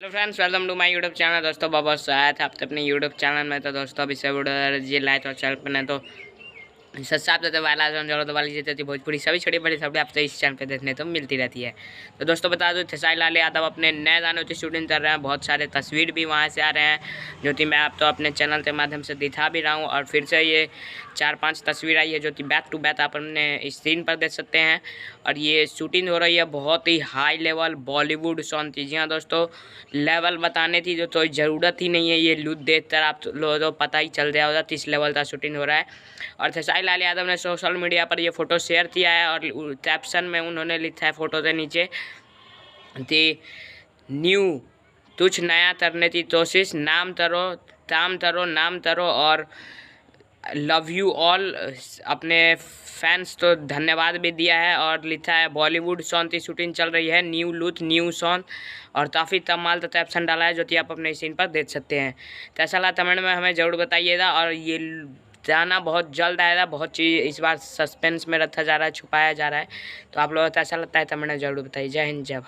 Hello friends, welcome to my YouTube channel. दोस्तों बहुत स्वागत है आपके अपने यूट्यूब चैनल में। तो दोस्तों अभी से वीडियो लाइक और चैनल पर नहीं तो सब्सक्राइब वाला जरूरत वाली जीते भोजपुरी सभी छोटी बड़ी खबरें आपसे इस चैनल पे देखने तो मिलती रहती है। तो दोस्तों बता दो, खेसारी लाल यादव अपने नए गानों की शूटिंग कर रहे हैं। बहुत सारे तस्वीर भी वहाँ से आ रहे हैं जो कि मैं आप तो अपने चैनल के माध्यम से दिखा भी रहा हूँ। और फिर से ये 4-5 तस्वीर आई है जो कि बैक टू बैक आप अपने स्क्रीन पर देख सकते हैं। और ये शूटिंग हो रही है बहुत ही हाई लेवल बॉलीवुड सॉन्ग की। जी हाँ दोस्तों, लेवल बताने की जो कोई ज़रूरत ही नहीं है। ये लुक देख कर आप लोगों को पता ही चल जाएगा किस लेवल का शूटिंग हो रहा है। और खेसारी लाल यादव ने सोशल मीडिया पर ये फ़ोटो शेयर किया है और कैप्शन में उन्होंने लिखा है फ़ोटो के नीचे कि न्यू कुछ नया करने की कोशिश, नाम करो काम करो नाम करो और लव यू ऑल। अपने फैंस तो धन्यवाद भी दिया है और लिखा है बॉलीवुड सॉन्ग की शूटिंग चल रही है, न्यू लुक न्यू सॉन्ग। और काफ़ी कमाल का कैप्शन डाला है जो कि आप अपने सीन पर देख सकते हैं। कैसा लगा कमेंट में हमें ज़रूर बताइएगा। और ये गाना बहुत जल्द आएगा। बहुत चीज़ इस बार सस्पेंस में रखा जा रहा है, छुपाया जा रहा है। तो आप लोगों को कैसा लगता है कमेंट में ज़रूर बताइए। जय हिंद, जय भारत।